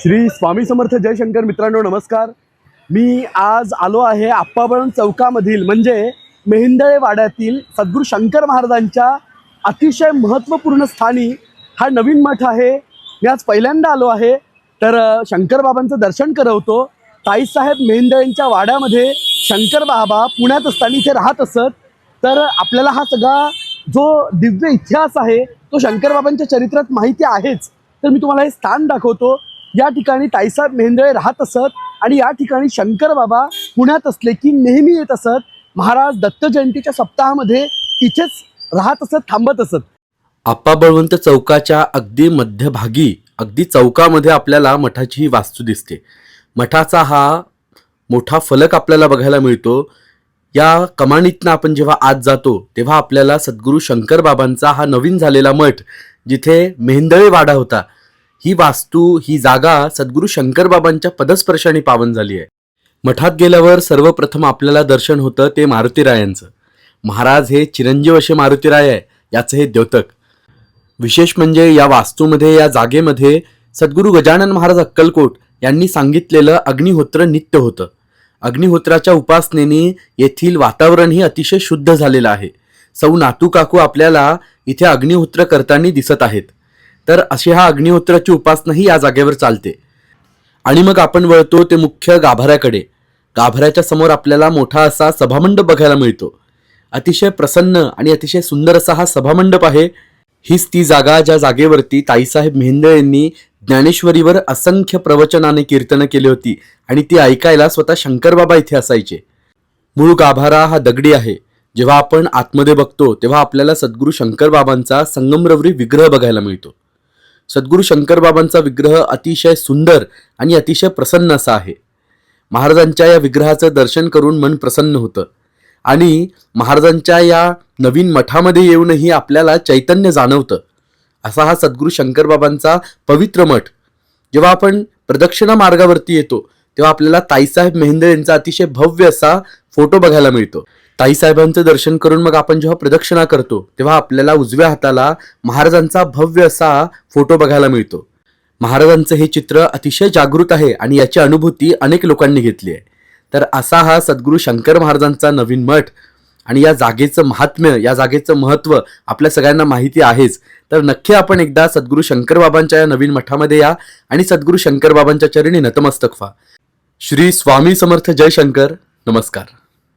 श्री स्वामी समर्थ जयशंकर. मित्रांनो नमस्कार. मी आज आलो आहे आप्पाबळवंत चौकामधील म्हणजे मेहेंदळे वाड्यातील सद्गुरू शंकर महाराजांच्या अतिशय महत्त्वपूर्ण स्थानी हा नवीन मठ आहे. मी आज पहिल्यांदा आलो आहे. तर शंकर बाबांचं दर्शन करवतो. ताईसाहेब मेहेंदळेंच्या वाड्यामध्ये शंकर बाबा पुण्यात असताना इथे राहत असत. तर आपल्याला हा सगळा जो दिव्य इतिहास आहे तो शंकर बाबांच्या चरित्रात माहिती आहेच. तर मी तुम्हाला हे स्थान दाखवतो. या ठिकाणी ताईसाहेब मेहेंदळे राहत असत आणि या ठिकाणी शंकर बाबा पुण्यात असले की नेहमी येत असत. महाराज दत्त जयंतीच्या सप्ताहामध्ये इथेच राहत असत, थांबत असत. आप्पाबळवंत चौकाच्या अगदी मध्यभागी अगदी चौकामध्ये आपल्याला मठाची ही वास्तू दिसते. मठाचा हा मोठा फलक आपल्याला बघायला मिळतो. या कमानीतनं आपण जेव्हा आत जातो तेव्हा आपल्याला सद्गुरू शंकर बाबांचा हा नवीन झालेला मठ, जिथे मेहेंदळे वाडा होता, ही वास्तू, ही जागा सद्गुरू शंकर बाबांच्या पदस्पर्शाने पावन झाली आहे. मठात गेल्यावर सर्वप्रथम आपल्याला दर्शन होतं ते मारुतीरायांचं. महाराज हे चिरंजीव असे मारुतीराय आहे, याचं हे द्योतक. विशेष म्हणजे या वास्तूमध्ये, या जागेमध्ये सद्गुरू गजानन महाराज अक्कलकोट यांनी सांगितलेलं अग्निहोत्र नित्य होतं. अग्निहोत्राच्या उपासनेने येथील वातावरणही अतिशय शुद्ध झालेलं आहे. सौ नातू काकू आपल्याला इथे अग्निहोत्र करताना दिसत आहेत. तर अशी हा अग्निहोत्राची उपासनाही या जागेवर चालते. आणि मग आपण वळतो ते मुख्य गाभाऱ्याकडे. गाभाऱ्याच्या समोर आपल्याला मोठा असा सभामंडप बघायला मिळतो. अतिशय प्रसन्न आणि अतिशय सुंदर असा हा सभामंडप आहे. हीच ती जागा ज्या जागेवरती ताईसाहेब मेहेंदळे यांनी ज्ञानेश्वरीवर असंख्य प्रवचनाने कीर्तनं केली होती आणि ती ऐकायला स्वतः शंकर बाबा इथे असायचे. मूळ गाभारा हा दगडी आहे. जेव्हा आपण आतमध्ये बघतो तेव्हा आपल्याला सद्गुरू शंकर बाबांचा संगमरवरी विग्रह बघायला मिळतो. सद्गुरू शंकर बाबांचा विग्रह अतिशय सुंदर आणि अतिशय प्रसन्न असा आहे. महाराजांच्या या विग्रहाचं दर्शन करून मन प्रसन्न होतं आणि महाराजांच्या या नवीन मठामध्ये येऊनही आपल्याला चैतन्य जाणवतं. असा हा सद्गुरू शंकर बाबांचा पवित्र मठ. जेव्हा आपण प्रदक्षिणा मार्गावरती येतो तेव्हा आपल्याला ताईसाहेब मेहेंदळे यांचा अतिशय भव्य असा फोटो बघायला मिळतो. ताईसाहेबांचं दर्शन करून मग आपण जेव्हा प्रदक्षिणा करतो तेव्हा आपल्याला उजव्या हाताला महाराजांचा भव्य असा फोटो बघायला मिळतो. महाराजांचं हे चित्र अतिशय जागृत आहे आणि याची अनुभूती अनेक लोकांनी घेतली आहे. तर असा हा सद्गुरू शंकर महाराजांचा नवीन मठ आणि या जागेचं महात्म्य, या जागेचं महत्त्व आपल्या सगळ्यांना माहिती आहेच. तर नक्की आपण एकदा सद्गुरू शंकर बाबांच्या या नवीन मठामध्ये या आणि सद्गुरू शंकर बाबांच्या चरणी नतमस्तक व्हा. श्री स्वामी समर्थ जयशंकर. नमस्कार.